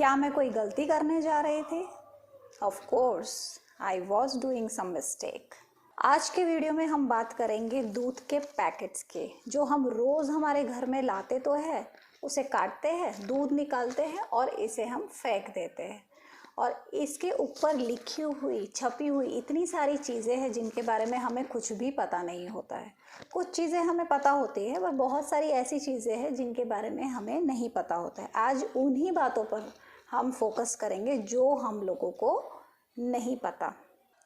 क्या मैं कोई गलती करने जा रही थी? Of course I was doing some mistake. आज के वीडियो में हम बात करेंगे दूध के पैकेट्स के, जो हम रोज़ हमारे घर में लाते तो है, उसे काटते हैं, दूध निकालते हैं और इसे हम फेंक देते हैं। और इसके ऊपर लिखी हुई छपी हुई इतनी सारी चीज़ें हैं जिनके बारे में हमें कुछ भी पता नहीं होता है। कुछ चीज़ें हमें पता होती है, पर बहुत सारी ऐसी चीज़ें हैं जिनके बारे में हमें नहीं पता होता है। आज उन्हीं बातों पर हम फोकस करेंगे जो हम लोगों को नहीं पता।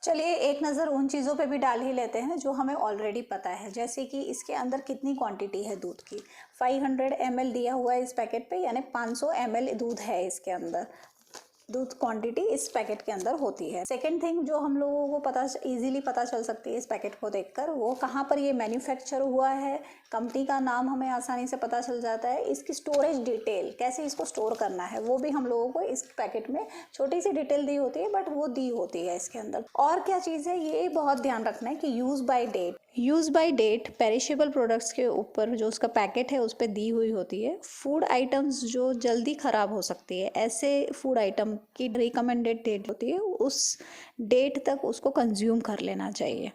चलिए एक नज़र उन चीज़ों पे भी डाल ही लेते हैं जो हमें ऑलरेडी पता है, जैसे कि इसके अंदर कितनी क्वांटिटी है दूध की। 500 ml दिया हुआ है इस पैकेट पे, यानी 500 ml दूध है इसके अंदर। दूध क्वांटिटी इस पैकेट के अंदर होती है। सेकेंड थिंग जो हम लोगों को इजीली पता चल सकती है इस पैकेट को देखकर, वो कहाँ पर ये मैन्युफैक्चर हुआ है, कंपनी का नाम हमें आसानी से पता चल जाता है। इसकी स्टोरेज डिटेल, कैसे इसको स्टोर करना है, वो भी हम लोगों को इस पैकेट में छोटी सी डिटेल दी होती है, बट वो दी होती है इसके अंदर। और क्या चीज़ है, ये बहुत ध्यान रखना है कि use by date perishable products के ऊपर जो उसका पैकेट है उस पर दी हुई होती है। फूड आइटम्स जो जल्दी ख़राब हो सकती है, ऐसे फूड आइटम की रिकमेंडेड डेट होती है, उस डेट तक उसको कंज्यूम कर लेना चाहिए।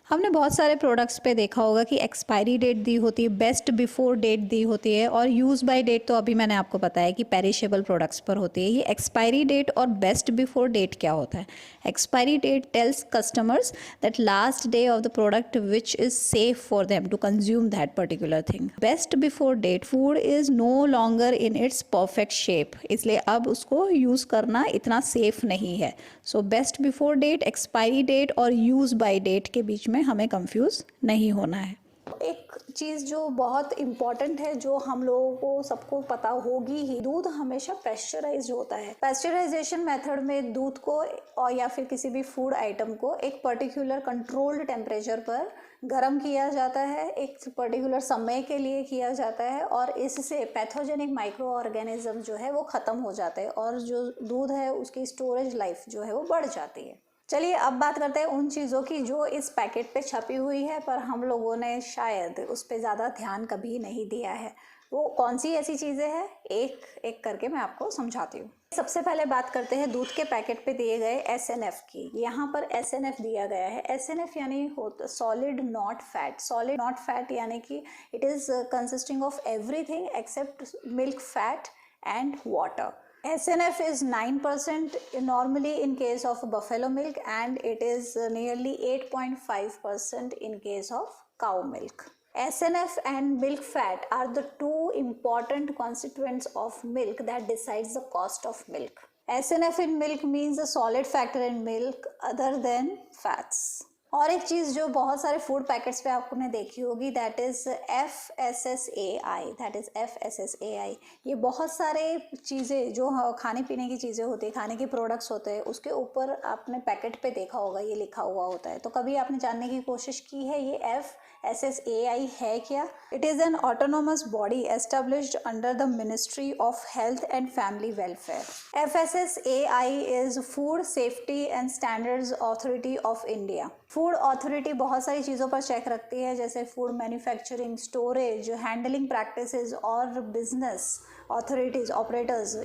हमने बहुत सारे प्रोडक्ट्स पे देखा होगा कि एक्सपायरी डेट दी होती है, बेस्ट बिफोर डेट दी होती है, और यूज़ बाय डेट तो अभी मैंने आपको बताया कि पेरिशेबल प्रोडक्ट्स पर होती है। ये एक्सपायरी डेट और बेस्ट बिफोर डेट क्या होता है? Expiry date tells customers that last day of the product which is safe for them to consume that particular thing. Best before date, food is no longer in its perfect shape, इसलिए अब उसको use करना इतना safe नहीं है। So best before date, expiry date और use by date के बीच में हमें कंफ्यूज नहीं होना है। एक चीज़ जो बहुत इम्पॉर्टेंट है, जो हम लोगों को सबको पता होगी ही, दूध हमेशा पेस्चराइज्ड होता है। पेस्चराइजेशन मेथड में दूध को और या फिर किसी भी फूड आइटम को एक पर्टिकुलर कंट्रोल्ड टेम्परेचर पर गर्म किया जाता है, एक पर्टिकुलर समय के लिए किया जाता है, और इससे पैथोजेनिक माइक्रो ऑर्गेनिज्म जो है वो ख़त्म हो जाते हैं और जो दूध है उसकी स्टोरेज लाइफ जो है वो बढ़ जाती है। चलिए अब बात करते हैं उन चीज़ों की जो इस पैकेट पे छपी हुई है, पर हम लोगों ने शायद उस पर ज़्यादा ध्यान कभी नहीं दिया है। वो कौन सी ऐसी चीज़ें हैं, एक एक करके मैं आपको समझाती हूँ। सबसे पहले बात करते हैं दूध के पैकेट पे दिए गए SNF की। यहाँ पर SNF दिया गया है। SNF यानी होता solid not fat. Solid not fat यानी कि it is consisting of everything except milk fat and water. SNF is 9% normally in case of buffalo milk, and it is nearly 8.5% in case of cow milk. SNF and milk fat are the two important constituents of milk that decides the cost of milk. SNF in milk means the solid factor in milk other than fats. और एक चीज़ जो बहुत सारे food packets पे आपने देखी होगी, that is FSSAI, that is FSSAI। ये बहुत सारे चीज़ें जो खाने पीने की चीज़ें होती है, खाने के प्रोडक्ट्स होते हैं, उसके ऊपर आपने पैकेट पे देखा होगा ये लिखा हुआ होता है। तो कभी आपने जानने की कोशिश की है ये FSSAI है क्या? It is an autonomous body established under the ministry of health and family welfare. FSSAI is food safety and standards authority of India. Food authority बहुत सारी चीज़ों पर चेक रखती है, जैसे food manufacturing, storage, handling practices और business authorities, operators,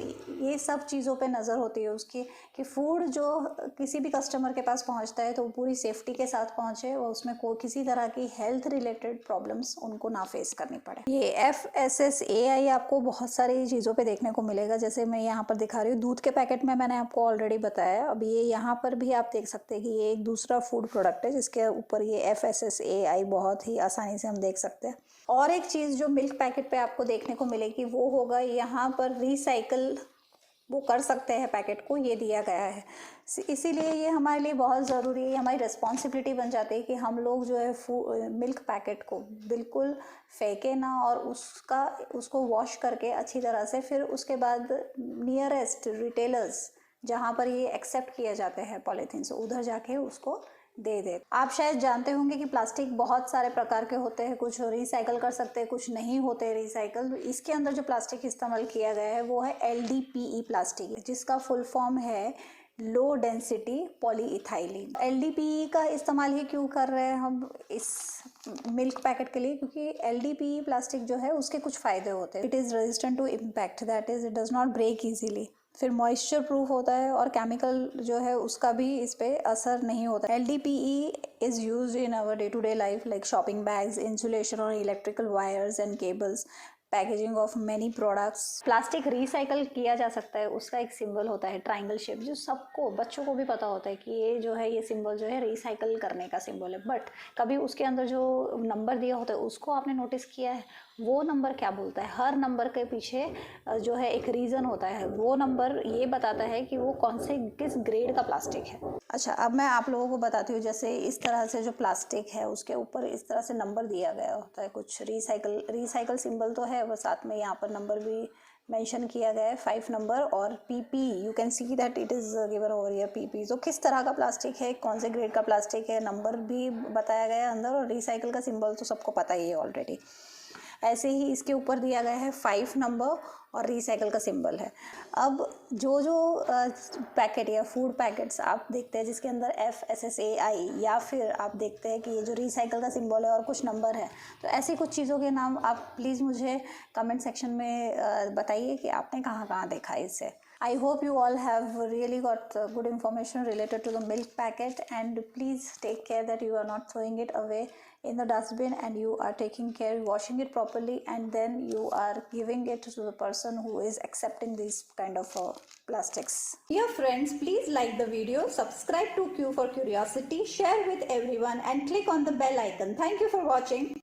ये सब चीज़ों पे नज़र होती है उसकी कि फूड जो किसी भी कस्टमर के पास पहुंचता है तो वो पूरी सेफ्टी के साथ पहुंचे और उसमें किसी तरह की हेल्थ रिलेटेड प्रॉब्लम्स उनको ना फेस करनी पड़े। ये FSSAI आपको बहुत सारी चीज़ों पे देखने को मिलेगा, जैसे मैं यहाँ पर दिखा रही हूँ दूध के पैकेट में, मैंने आपको ऑलरेडी बताया। अब ये यहाँ पर भी आप देख सकते हैं कि ये एक दूसरा फूड प्रोडक्ट है जिसके ऊपर ये FSSAI बहुत ही आसानी से हम देख सकते हैं। और एक चीज़ जो मिल्क पैकेट पे आपको देखने को मिलेगी वो होगा यहाँ पर रिसाइकल वो कर सकते हैं पैकेट को, ये दिया गया है। इसीलिए ये हमारे लिए बहुत ज़रूरी है, हमारी रिस्पॉन्सिबिलिटी बन जाती है कि हम लोग जो है मिल्क पैकेट को बिल्कुल फेंके ना, और उसको वॉश करके अच्छी तरह से फिर उसके बाद नियरेस्ट रिटेलर्स जहाँ पर ये एक्सेप्ट किए जाते हैं पॉलीथीन से, उधर जाके उसको दे दे। आप शायद जानते होंगे कि प्लास्टिक बहुत सारे प्रकार के होते हैं, कुछ रिसाइकल कर सकते हैं, कुछ नहीं होते रिसाइकल। इसके अंदर जो प्लास्टिक इस्तेमाल किया गया है वो है LDPE प्लास्टिक, जिसका फुल फॉर्म है लो डेंसिटी पॉलीइथाइलिन। LDPE का इस्तेमाल ही क्यों कर रहे हैं हम इस मिल्क पैकेट के लिए? क्योंकि LDPE प्लास्टिक जो है उसके कुछ फ़ायदे होते हैं। It is resistant to impact, that is it does not break easily. फिर मॉइस्चर प्रूफ होता है और केमिकल जो है उसका भी इस पे असर नहीं होता। LDPE is used in our day to day life like shopping bags, insulation और electrical wires and cables, packaging of many products. Plastic recycle किया जा सकता है, उसका एक सिंबल होता है ट्राइंगल शेप, जो सबको बच्चों को भी पता होता है कि ये जो है ये सिंबल जो है रिसाइकल करने का सिंबल है। बट कभी उसके अंदर जो नंबर दिया होता है उसको आपने नोटिस किया है? वो नंबर क्या बोलता है? हर नंबर के पीछे जो है एक रीज़न होता है। वो नंबर ये बताता है कि वो किस ग्रेड का प्लास्टिक है। अच्छा, अब मैं आप लोगों को बताती हूँ। जैसे इस तरह से जो प्लास्टिक है उसके ऊपर इस तरह से नंबर दिया गया होता है, कुछ रिसाइकल सिंबल तो है, वो साथ में यहाँ पर नंबर भी मेंशन किया गया है 5 नंबर। और PP you can see that it is given over here. PP तो किस तरह का प्लास्टिक है, कौन से ग्रेड का प्लास्टिक है, नंबर भी बताया गया है अंदर, और रिसाइकल का सिंबल तो सबको पता ही है ऑलरेडी। ऐसे ही इसके ऊपर दिया गया है 5 नंबर और रिसाइकल का सिंबल है। अब जो जो पैकेट या फूड पैकेट्स आप देखते हैं जिसके अंदर FSSAI, या फिर आप देखते हैं कि ये जो रिसाइकल का सिंबल है और कुछ नंबर है, तो ऐसी कुछ चीज़ों के नाम आप प्लीज़ मुझे कमेंट सेक्शन में बताइए कि आपने कहाँ कहाँ देखा है इसे। I hope you all have really got good information related to the milk packet, and please take care that you are not throwing it away in the dustbin, and you are taking care, washing it properly, and then you are giving it to the person who is accepting these kind of plastics. Dear friends, please like the video, subscribe to Q for Curiosity, share with everyone, and click on the bell icon. Thank you for watching.